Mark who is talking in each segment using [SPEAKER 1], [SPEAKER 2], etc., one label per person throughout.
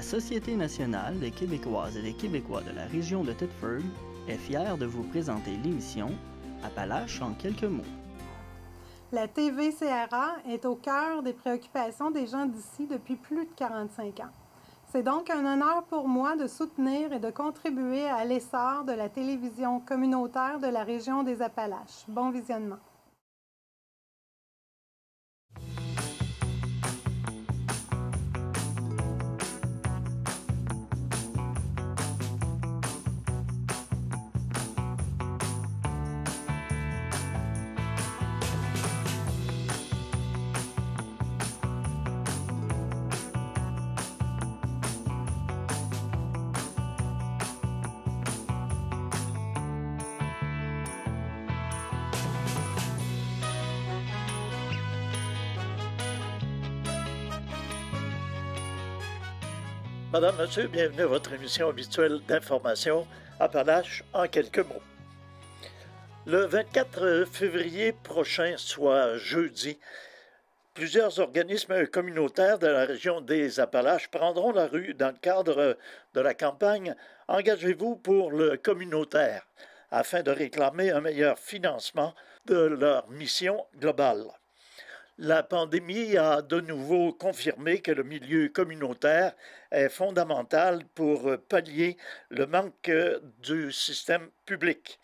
[SPEAKER 1] La Société nationale des Québécoises et des Québécois de la région de Thetford est fière de vous présenter l'émission Appalaches en quelques mots.
[SPEAKER 2] La TVCRA est au cœur des préoccupations des gens d'ici depuis plus de 45 ans. C'est donc un honneur pour moi de soutenir et de contribuer à l'essor de la télévision communautaire de la région des Appalaches. Bon visionnement.
[SPEAKER 3] Madame, Monsieur, bienvenue à votre émission habituelle d'information Appalaches en quelques mots. Le 24 février prochain, soit jeudi, plusieurs organismes communautaires de la région des Appalaches prendront la rue dans le cadre de la campagne « Engagez-vous pour le communautaire » afin de réclamer un meilleur financement de leur mission globale. La pandémie a de nouveau confirmé que le milieu communautaire est fondamental pour pallier le manque du système public.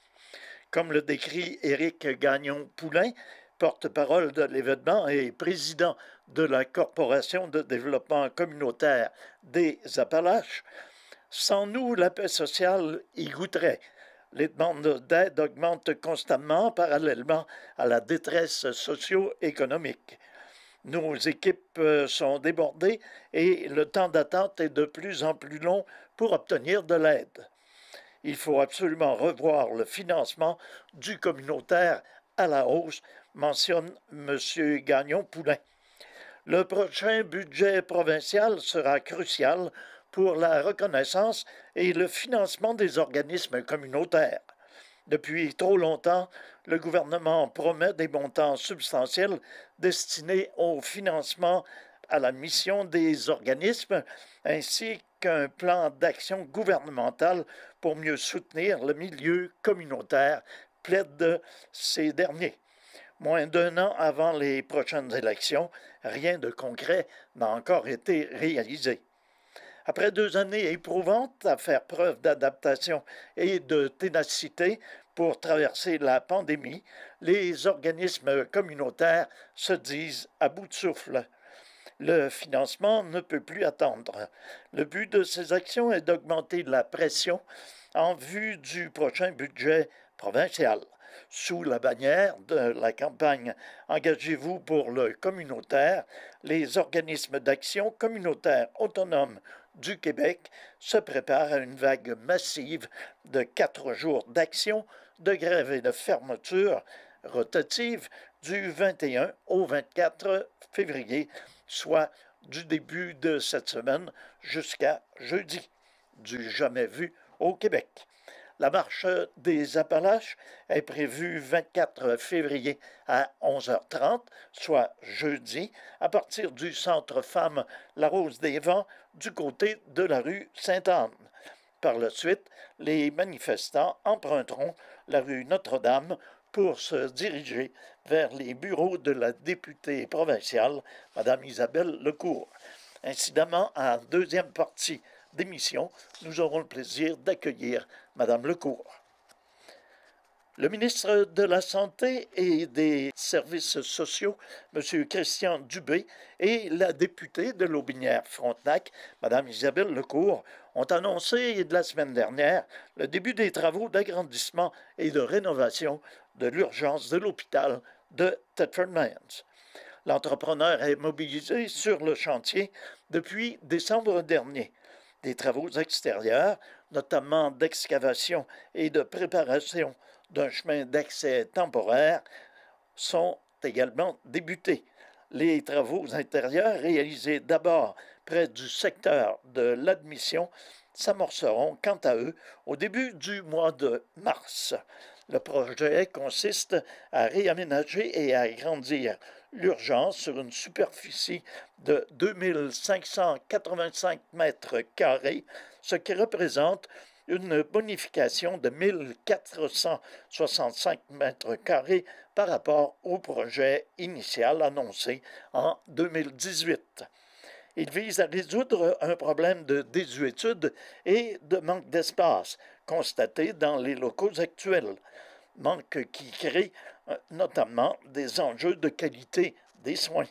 [SPEAKER 3] Comme le décrit Éric Gagnon-Poulain, porte-parole de l'événement et président de la Corporation de développement communautaire des Appalaches, sans nous, la paix sociale y goûterait. Les demandes d'aide augmentent constamment parallèlement à la détresse socio-économique. Nos équipes sont débordées et le temps d'attente est de plus en plus long pour obtenir de l'aide. Il faut absolument revoir le financement du communautaire à la hausse, mentionne M. Gagnon-Poulain. Le prochain budget provincial sera crucial pour la reconnaissance et le financement des organismes communautaires. Depuis trop longtemps, le gouvernement promet des montants substantiels destinés au financement à la mission des organismes, ainsi qu'un plan d'action gouvernemental pour mieux soutenir le milieu communautaire, plaident ces derniers. Moins d'un an avant les prochaines élections, rien de concret n'a encore été réalisé. Après 2 années éprouvantes à faire preuve d'adaptation et de ténacité pour traverser la pandémie, les organismes communautaires se disent à bout de souffle. Le financement ne peut plus attendre. Le but de ces actions est d'augmenter la pression en vue du prochain budget provincial. Sous la bannière de la campagne « Engagez-vous pour le communautaire », les organismes d'action communautaire autonomes du Québec se préparent à une vague massive de 4 jours d'action, de grève et de fermeture rotative du 21 au 24 février, soit du début de cette semaine jusqu'à jeudi, du jamais vu au Québec. La marche des Appalaches est prévue 24 février à 11h30, soit jeudi, à partir du Centre Femmes La Rose des Vents du côté de la rue Sainte-Anne. Par la suite, les manifestants emprunteront la rue Notre-Dame pour se diriger vers les bureaux de la députée provinciale, Mme Isabelle Lecourt. Incidemment, en deuxième partie d'émission, nous aurons le plaisir d'accueillir Mme Lecourt. Le ministre de la Santé et des Services sociaux, M. Christian Dubé, et la députée de Lotbinière-Frontenac, Mme Isabelle Lecourt, ont annoncé de la semaine dernière le début des travaux d'agrandissement et de rénovation de l'urgence de l'hôpital de Thetford Mines. L'entrepreneur est mobilisé sur le chantier depuis décembre dernier. Des travaux extérieurs, notamment d'excavation et de préparation d'un chemin d'accès temporaire, sont également débutés. Les travaux intérieurs, réalisés d'abord près du secteur de l'admission, s'amorceront quant à eux au début du mois de mars. Le projet consiste à réaménager et à agrandir l'urgence sur une superficie de 2585 mètres carrés, ce qui représente une bonification de 1465 mètres carrés par rapport au projet initial annoncé en 2018. Il vise à résoudre un problème de désuétude et de manque d'espace constaté dans les locaux actuels, manque qui crée notamment des enjeux de qualité des soins.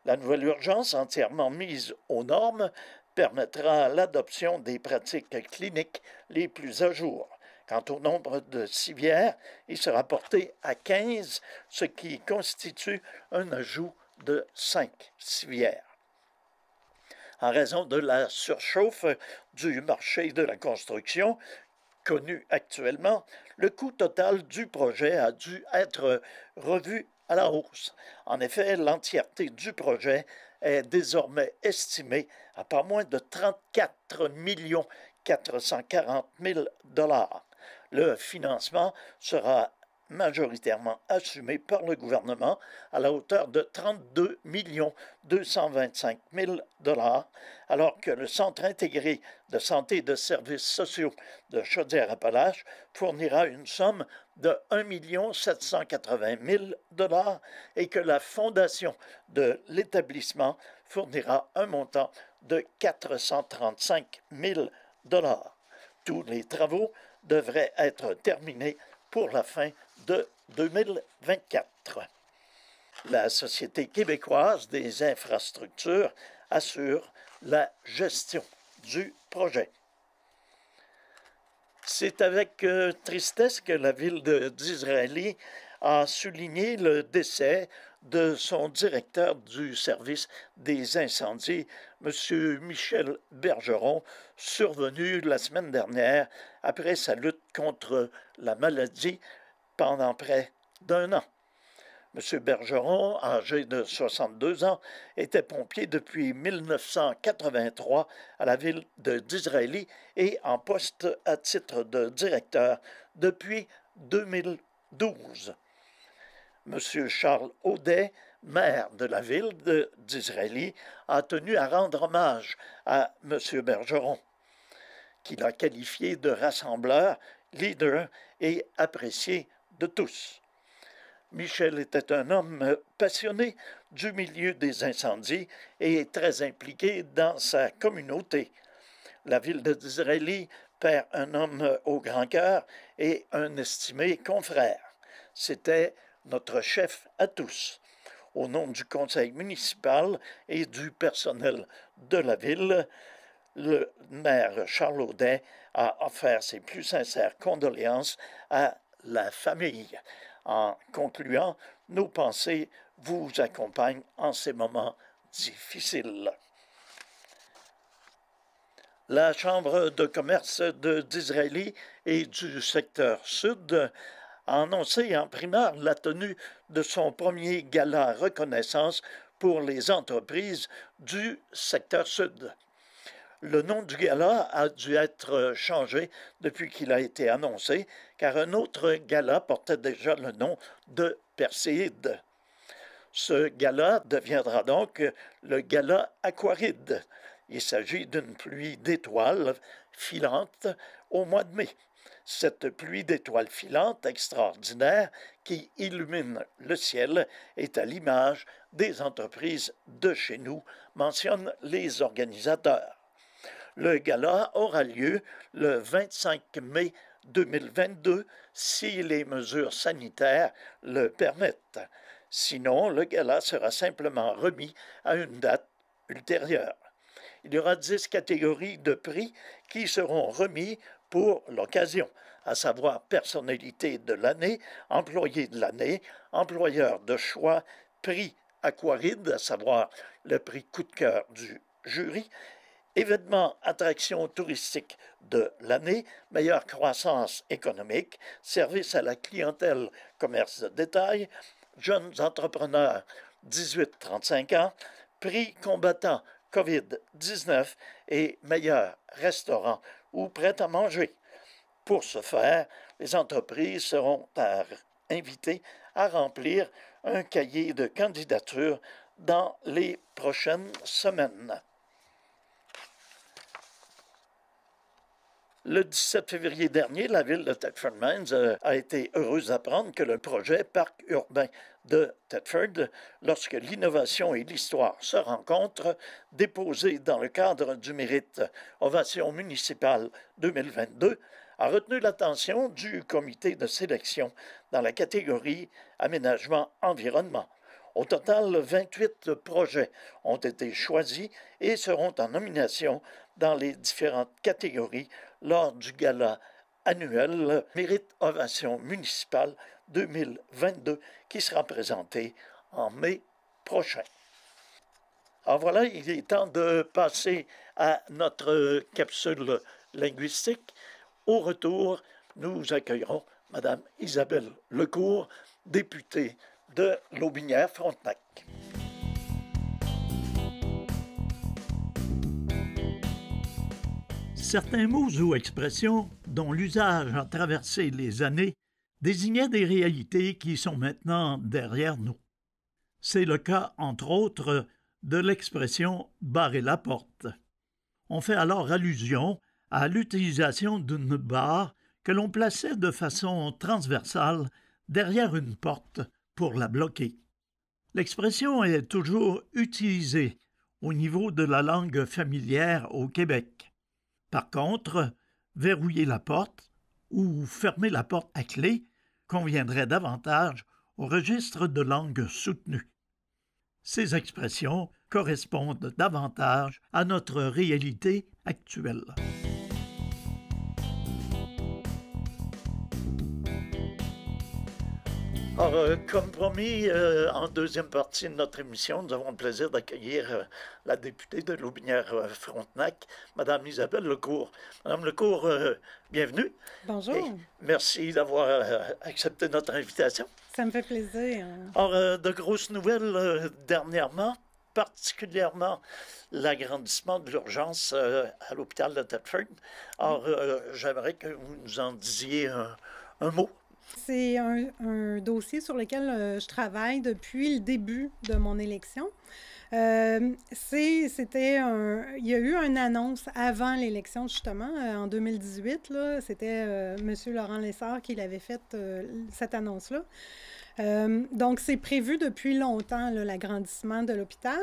[SPEAKER 3] La nouvelle urgence, entièrement mise aux normes, permettra l'adoption des pratiques cliniques les plus à jour. Quant au nombre de civières, il sera porté à 15, ce qui constitue un ajout de 5 civières. En raison de la surchauffe du marché de la construction, connu actuellement, le coût total du projet a dû être revu à la hausse. En effet, l'entièreté du projet est désormais estimée à pas moins de 34 440 000 $. Le financement sera majoritairement assumé par le gouvernement à la hauteur de 32 225 000 $, alors que le Centre intégré de santé et de services sociaux de Chaudière-Appalaches fournira une somme de 1 780 000 $ et que la fondation de l'établissement fournira un montant de 435 000 $. Tous les travaux devraient être terminés pour la fin de 2024. La Société québécoise des infrastructures assure la gestion du projet. C'est avec tristesse que la ville d'Israëli a souligné le décès de son directeur du service des incendies, M. Michel Bergeron, survenu la semaine dernière après sa lutte contre la maladie pendant près d'un an. M. Bergeron, âgé de 62 ans, était pompier depuis 1983 à la ville d'Israëli et en poste à titre de directeur depuis 2012. M. Charles Audet, maire de la ville d'Israëli, a tenu à rendre hommage à M. Bergeron, qu'il a qualifié de rassembleur, leader et apprécié de tous. Michel était un homme passionné du milieu des incendies et très impliqué dans sa communauté. La ville d'Israëli perd un homme au grand cœur et un estimé confrère. C'était notre chef à tous. Au nom du conseil municipal et du personnel de la ville, le maire Charles Audet a offert ses plus sincères condoléances à la famille. En concluant, nos pensées vous accompagnent en ces moments difficiles. La Chambre de commerce d'Israëli et du secteur sud a annoncé en primaire la tenue de son premier gala reconnaissance pour les entreprises du secteur sud. Le nom du gala a dû être changé depuis qu'il a été annoncé, car un autre gala portait déjà le nom de Perséide. Ce gala deviendra donc le gala Aquaride. Il s'agit d'une pluie d'étoiles filantes au mois de mai. Cette pluie d'étoiles filantes extraordinaire qui illumine le ciel est à l'image des entreprises de chez nous, mentionnent les organisateurs. Le gala aura lieu le 25 mai 2022 si les mesures sanitaires le permettent. Sinon, le gala sera simplement remis à une date ultérieure. Il y aura 10 catégories de prix qui seront remis pour l'occasion, à savoir personnalité de l'année, employé de l'année, employeur de choix, prix Aquaride, à savoir le prix coup de cœur du jury, événements, attractions touristiques de l'année, meilleure croissance économique, service à la clientèle, commerce de détail, jeunes entrepreneurs 18-35 ans, prix combattant COVID-19 et meilleur restaurant ou prêt à manger. Pour ce faire, les entreprises seront à invités à remplir un cahier de candidature dans les prochaines semaines. Le 17 février dernier, la ville de Thetford Mines a été heureuse d'apprendre que le projet Parc urbain de Thetford, lorsque l'innovation et l'histoire se rencontrent, déposé dans le cadre du mérite Ovation municipale 2022, a retenu l'attention du comité de sélection dans la catégorie Aménagement-environnement. Au total, 28 projets ont été choisis et seront en nomination dans les différentes catégories lors du gala annuel Mérite Ovation municipale 2022 qui sera présenté en mai prochain. Alors voilà, il est temps de passer à notre capsule linguistique. Au retour, nous accueillerons Mme Isabelle Lecourt, députée de Lotbinière-Frontenac.
[SPEAKER 4] Certains mots ou expressions dont l'usage a traversé les années désignaient des réalités qui sont maintenant derrière nous. C'est le cas, entre autres, de l'expression « barrer la porte ». On fait alors allusion à l'utilisation d'une barre que l'on plaçait de façon transversale derrière une porte pour la bloquer. L'expression est toujours utilisée au niveau de la langue familière au Québec. Par contre, verrouiller la porte ou fermer la porte à clé conviendrait davantage au registre de langue soutenue. Ces expressions correspondent davantage à notre réalité actuelle.
[SPEAKER 3] Alors, comme promis, en deuxième partie de notre émission, nous avons le plaisir d'accueillir la députée de Lotbinière-Frontenac, Mme Isabelle Lecourt. Mme Lecourt, bienvenue.
[SPEAKER 2] Bonjour.
[SPEAKER 3] Et merci d'avoir accepté notre invitation.
[SPEAKER 2] Ça me fait plaisir.
[SPEAKER 3] Alors, de grosses nouvelles dernièrement, particulièrement l'agrandissement de l'urgence à l'hôpital de Thetford. Alors, j'aimerais que vous nous en disiez un mot.
[SPEAKER 2] C'est un dossier sur lequel je travaille depuis le début de mon élection. Il y a eu une annonce avant l'élection, justement, en 2018. C'était M. Laurent Lessard qui l'avait faite, cette annonce-là. Donc, c'est prévu depuis longtemps, l'agrandissement de l'hôpital.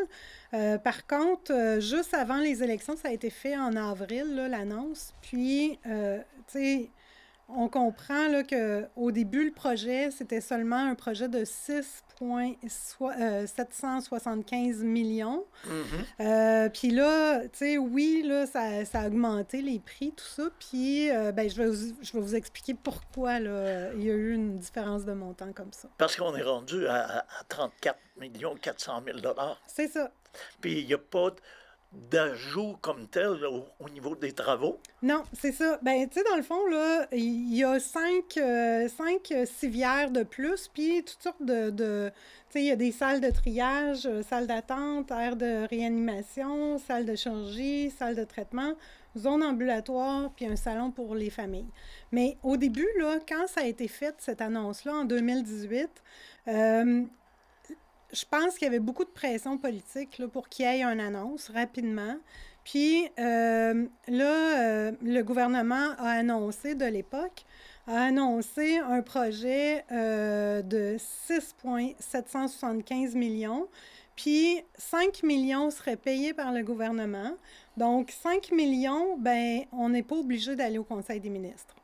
[SPEAKER 2] Par contre, juste avant les élections, ça a été fait en avril, l'annonce. Puis, tu sais, on comprend qu'au début, le projet, c'était seulement un projet de 6,775 millions.
[SPEAKER 3] Mm-hmm.
[SPEAKER 2] Puis là, tu sais, oui, là, ça a augmenté les prix, tout ça. Puis, je vais vous expliquer pourquoi là, il y a eu une différence de montant comme ça.
[SPEAKER 3] Parce qu'on est rendu à 34 400 000 $.
[SPEAKER 2] C'est ça.
[SPEAKER 3] Puis, il n'y a pas d'ajout comme tel au niveau des travaux?
[SPEAKER 2] Non, c'est ça. Ben, tu sais, dans le fond, là, il y a cinq civières de plus, puis toutes sortes de tu sais, il y a des salles de triage, salles d'attente, aires de réanimation, salles de chirurgie, salles de traitement, zone ambulatoire, puis un salon pour les familles. Mais au début, là, quand ça a été fait, cette annonce-là, en 2018, je pense qu'il y avait beaucoup de pression politique là, pour qu'il y ait une annonce rapidement. Puis le gouvernement a annoncé, de l'époque, a annoncé un projet de 6,775 millions. Puis 5 millions seraient payés par le gouvernement. Donc 5 millions, ben on n'est pas obligé d'aller au Conseil des ministres.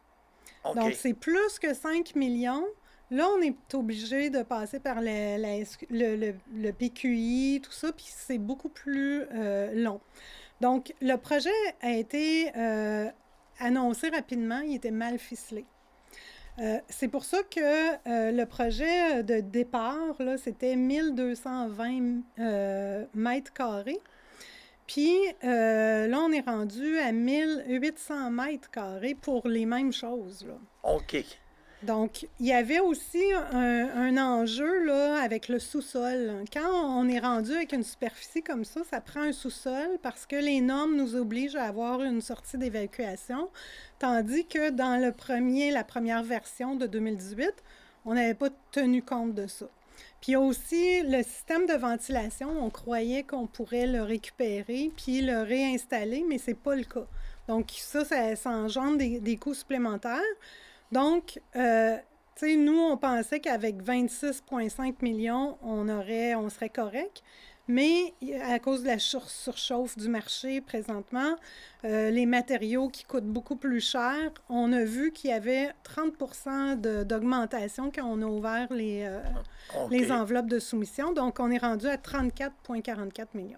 [SPEAKER 3] Okay.
[SPEAKER 2] Donc c'est plus que 5 millions. Là, on est obligé de passer par le PQI, tout ça, puis c'est beaucoup plus long. Donc, le projet a été annoncé rapidement, il était mal ficelé. C'est pour ça que le projet de départ, là, c'était 1220 mètres carrés. Puis là, on est rendu à 1800 mètres carrés pour les mêmes choses, là.
[SPEAKER 3] OK.
[SPEAKER 2] Donc, il y avait aussi un enjeu là, avec le sous-sol. Quand on est rendu avec une superficie comme ça prend un sous-sol parce que les normes nous obligent à avoir une sortie d'évacuation, tandis que dans la première version de 2018, on n'avait pas tenu compte de ça. Puis il y a aussi le système de ventilation, on croyait qu'on pourrait le récupérer puis le réinstaller, mais c'est pas le cas. Donc ça engendre des coûts supplémentaires. Donc, tu sais, nous, on pensait qu'avec 26,5 millions, on serait correct. Mais à cause de la surchauffe du marché présentement, les matériaux qui coûtent beaucoup plus cher, on a vu qu'il y avait 30 d'augmentation quand on a ouvert les enveloppes de soumission. Donc, on est rendu à 34,44 millions.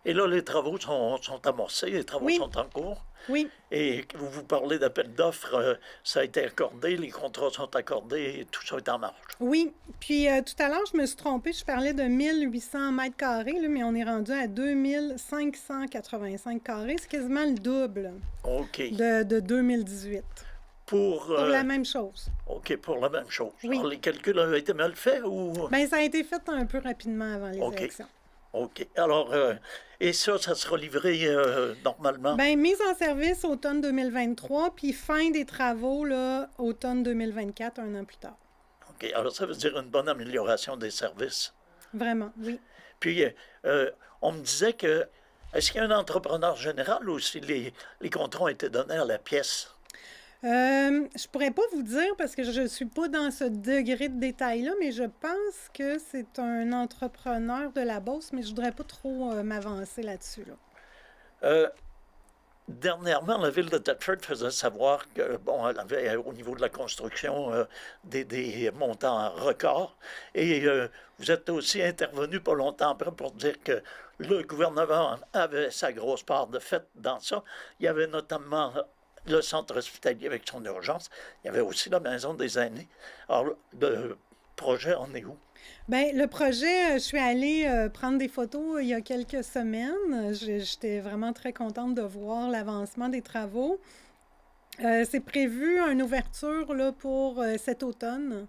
[SPEAKER 3] Et là, les travaux sont amorcés, les travaux sont en cours.
[SPEAKER 2] Oui.
[SPEAKER 3] Et vous parlez d'appel d'offres, ça a été accordé, les contrats sont accordés, et tout ça est en marche.
[SPEAKER 2] Oui. Puis tout à l'heure, je me suis trompée, je parlais de 1800 mètres carrés, là, mais on est rendu à 2585 carrés. C'est quasiment le double de 2018. Pour la même chose.
[SPEAKER 3] OK, pour la même chose.
[SPEAKER 2] Oui.
[SPEAKER 3] Alors, les calculs ont été mal faits ou...
[SPEAKER 2] Bien, ça a été fait un peu rapidement avant les élections.
[SPEAKER 3] OK. Alors, et ça sera livré normalement?
[SPEAKER 2] Bien, mise en service automne 2023, puis fin des travaux, là, automne 2024, un an plus tard.
[SPEAKER 3] OK. Alors, ça veut dire une bonne amélioration des services.
[SPEAKER 2] Vraiment, oui.
[SPEAKER 3] Puis, on me disait que... Est-ce qu'il y a un entrepreneur général ou si les contrats ont été donnés à la pièce?
[SPEAKER 2] Je pourrais pas vous dire parce que je suis pas dans ce degré de détail-là, mais je pense que c'est un entrepreneur de la Beauce, mais je voudrais pas trop m'avancer là-dessus.
[SPEAKER 3] Dernièrement, la ville de Thetford faisait savoir que, bon, elle avait au niveau de la construction des montants records. Et vous êtes aussi intervenu pas longtemps après pour dire que le gouvernement avait sa grosse part de fait dans ça. Il y avait notamment le centre hospitalier avec son urgence. Il y avait aussi la maison des aînés. Alors, le projet en est où?
[SPEAKER 2] Bien, le projet, je suis allée prendre des photos il y a quelques semaines. J'étais vraiment très contente de voir l'avancement des travaux. C'est prévu une ouverture là, pour cet automne.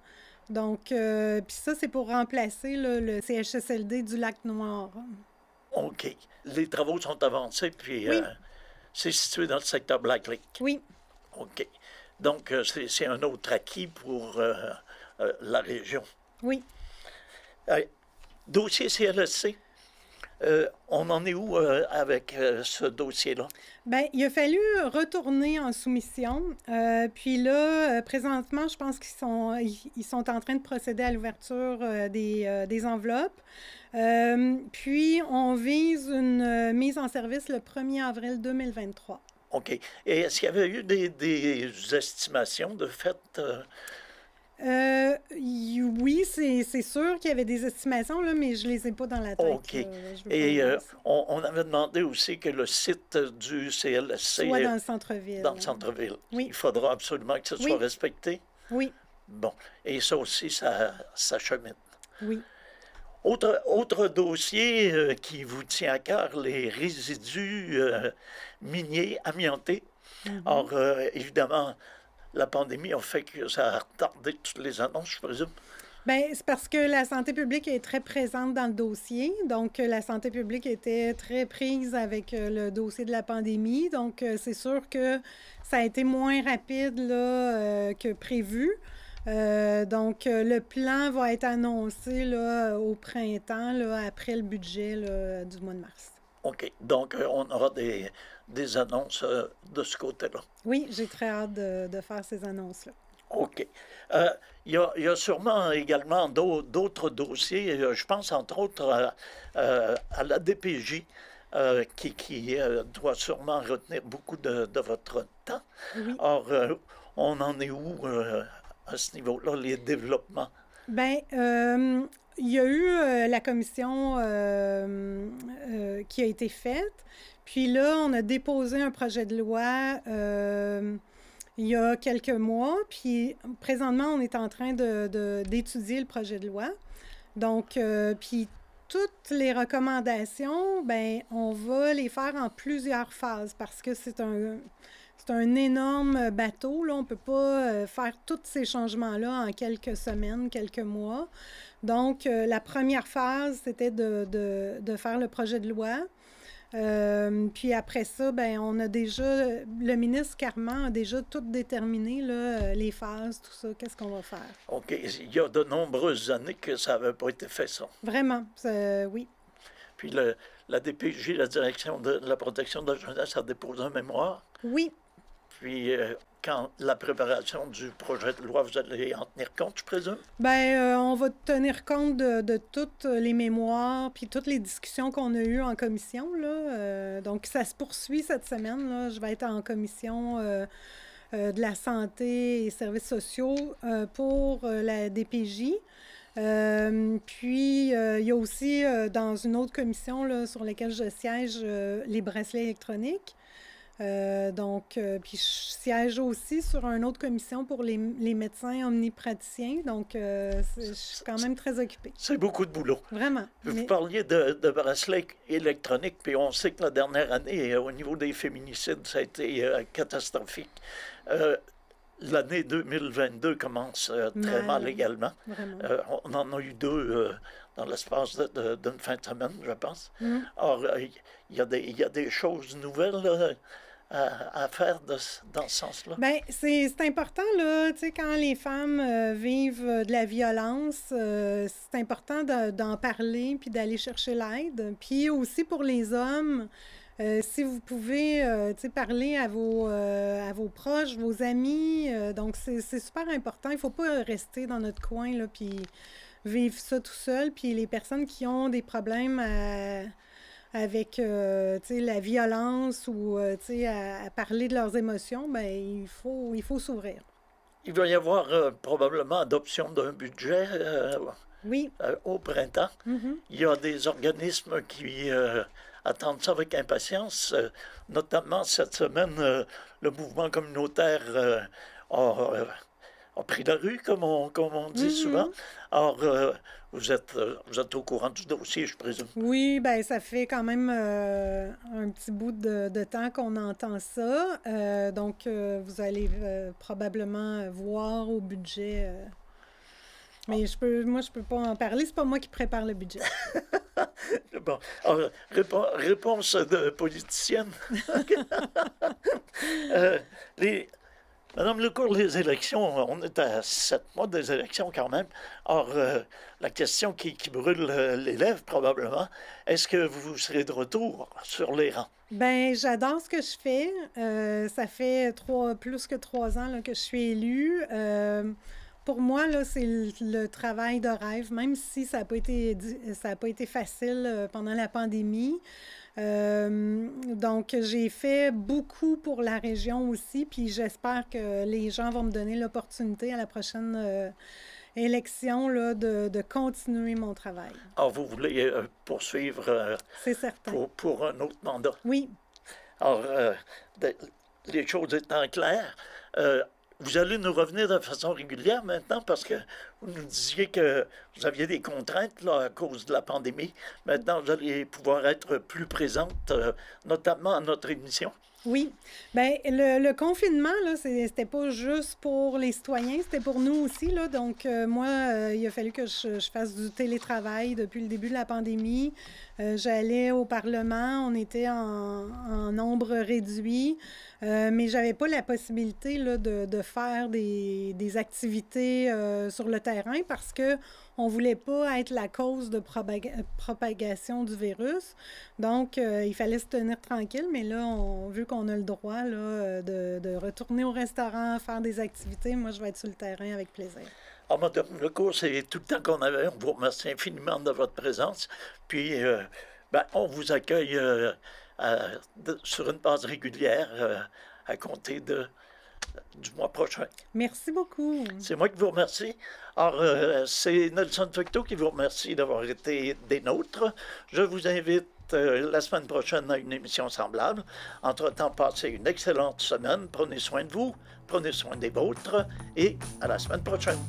[SPEAKER 2] Donc, puis ça, c'est pour remplacer là, le CHSLD du Lac-Noir.
[SPEAKER 3] OK. Les travaux sont avancés, puis...
[SPEAKER 2] Oui.
[SPEAKER 3] C'est situé dans le secteur Black Lake?
[SPEAKER 2] Oui.
[SPEAKER 3] OK. Donc, c'est un autre acquis pour la région.
[SPEAKER 2] Oui.
[SPEAKER 3] Dossier CLSC, on en est où avec ce dossier-là? Bien,
[SPEAKER 2] il a fallu retourner en soumission. Puis là, présentement, je pense qu'ils sont en train de procéder à l'ouverture des enveloppes. Puis, on vise une mise en service le 1er avril 2023.
[SPEAKER 3] OK. Et est-ce qu'il y avait eu des estimations de fait?
[SPEAKER 2] Oui, c'est sûr qu'il y avait des estimations, là, mais je ne les ai pas dans la tête.
[SPEAKER 3] OK. Et on avait demandé aussi que le site du CLSC...
[SPEAKER 2] soit dans le centre-ville.
[SPEAKER 3] Dans le centre-ville.
[SPEAKER 2] Oui.
[SPEAKER 3] Il faudra absolument que ce soit respecté?
[SPEAKER 2] Oui.
[SPEAKER 3] Bon. Et ça aussi, ça chemine.
[SPEAKER 2] Oui.
[SPEAKER 3] Autre dossier qui vous tient à cœur, les résidus miniers amiantés. Mm-hmm. Or, évidemment, la pandémie a fait que ça a retardé toutes les annonces, je présume.
[SPEAKER 2] Bien, c'est parce que la santé publique est très présente dans le dossier. Donc, la santé publique était très prise avec le dossier de la pandémie. Donc, c'est sûr que ça a été moins rapide là, que prévu. Donc, le plan va être annoncé là, au printemps, là, après le budget là, du mois de mars.
[SPEAKER 3] OK. Donc, on aura des annonces de ce côté-là.
[SPEAKER 2] Oui, j'ai très hâte de faire ces annonces-là.
[SPEAKER 3] OK. Il y a sûrement également d'autres dossiers. Je pense entre autres à la DPJ qui doit sûrement retenir beaucoup de votre temps.
[SPEAKER 2] Oui.
[SPEAKER 3] Or, on en est où à ce niveau-là, les développements? Bien,
[SPEAKER 2] il y a eu la commission qui a été faite. Puis là, on a déposé un projet de loi il y a quelques mois. Puis présentement, on est en train d'étudier le projet de loi. Donc, puis toutes les recommandations, bien, on va les faire en plusieurs phases parce que c'est un énorme bateau. Là. On ne peut pas faire tous ces changements-là en quelques semaines, quelques mois. Donc, la première phase, c'était de faire le projet de loi. Puis après ça, ben on a déjà, le ministre Carman a déjà tout déterminé, là, les phases, tout ça, qu'est-ce qu'on va faire.
[SPEAKER 3] OK. Il y a de nombreuses années que ça n'avait pas été fait, ça.
[SPEAKER 2] Vraiment, oui.
[SPEAKER 3] Puis la DPJ, la Direction de la protection de la jeunesse, a déposé un mémoire.
[SPEAKER 2] Oui.
[SPEAKER 3] Puis quand la préparation du projet de loi, vous allez en tenir compte, je présume?
[SPEAKER 2] Bien, on va tenir compte de toutes les mémoires puis toutes les discussions qu'on a eues en commission, là. Donc, ça se poursuit cette semaine, là. Je vais être en commission de la santé et services sociaux pour la DPJ. Puis, il y a aussi dans une autre commission là, sur laquelle je siège les bracelets électroniques. Puis je siège aussi sur une autre commission pour les médecins omnipraticiens. Donc, je suis quand même très occupée.
[SPEAKER 3] C'est beaucoup de boulot.
[SPEAKER 2] Vraiment.
[SPEAKER 3] Vous parliez de bracelets électroniques, puis on sait que la dernière année, au niveau des féminicides, ça a été catastrophique. L'année 2022 commence très mal également. On en a eu 2 dans l'espace d'une fin de semaine, je pense. Or, il y a des choses nouvelles à faire dans ce sens-là.
[SPEAKER 2] Bien, c'est important, là, tu sais, quand les femmes vivent de la violence, c'est important d'en parler puis d'aller chercher l'aide. Puis aussi pour les hommes, si vous pouvez parler à vos proches, vos amis, donc c'est super important. Il ne faut pas rester dans notre coin là, puis vivre ça tout seul. Puis les personnes qui ont des problèmes avec la violence ou à parler de leurs émotions, ben il faut s'ouvrir.
[SPEAKER 3] Il va y avoir probablement adoption d'un budget
[SPEAKER 2] oui.
[SPEAKER 3] Au printemps. Il y a des organismes qui attendent ça avec impatience. Notamment cette semaine, le mouvement communautaire a pris la rue, comme on dit souvent. Or, vous êtes au courant du dossier, je présume.
[SPEAKER 2] Oui, bien, ça fait quand même un petit bout de temps qu'on entend ça. Donc, vous allez probablement voir au budget... Mais moi, je peux pas en parler. C'est pas moi qui prépare le budget.
[SPEAKER 3] Bon. Alors, réponse de politicienne. Madame Lecourt, les élections, on est à 7 mois des élections quand même. Or, la question qui brûle les lèvres probablement, est-ce que vous serez de retour sur les rangs?
[SPEAKER 2] Bien, j'adore ce que je fais. Ça fait plus que 3 ans là, que je suis élue. Pour moi, là, c'est le travail de rêve, même si ça n'a pas été facile pendant la pandémie. Donc, j'ai fait beaucoup pour la région aussi, puis j'espère que les gens vont me donner l'opportunité à la prochaine élection là, de continuer mon travail.
[SPEAKER 3] Alors, vous voulez poursuivre
[SPEAKER 2] c'est certain.
[SPEAKER 3] Pour un autre mandat?
[SPEAKER 2] Oui.
[SPEAKER 3] Alors, les choses étant claires, vous allez nous revenir de façon régulière maintenant parce que vous nous disiez que vous aviez des contraintes là, à cause de la pandémie. Maintenant, vous allez pouvoir être plus présente, notamment à notre émission.
[SPEAKER 2] Oui. Bien, le confinement, là, c'était pas juste pour les citoyens, c'était pour nous aussi, là. Donc, moi, il a fallu que je fasse du télétravail depuis le début de la pandémie. J'allais au Parlement, on était en nombre réduit, mais j'avais pas la possibilité là, de faire des activités sur le terrain parce que on voulait pas être la cause de propagation du virus. Donc, il fallait se tenir tranquille, mais là, vu qu'on a le droit là, de retourner au restaurant, faire des activités, moi, je vais être sur le terrain avec plaisir.
[SPEAKER 3] Alors, Madame Lecourt, c'est tout le temps qu'on avait. On vous remercie infiniment de votre présence. Puis, on vous accueille sur une base régulière à compter du mois prochain.
[SPEAKER 2] Merci beaucoup.
[SPEAKER 3] C'est moi qui vous remercie. Alors, c'est Nelson Fecteau qui vous remercie d'avoir été des nôtres. Je vous invite la semaine prochaine à une émission semblable. Entre-temps, passez une excellente semaine. Prenez soin de vous, prenez soin des vôtres et à la semaine prochaine.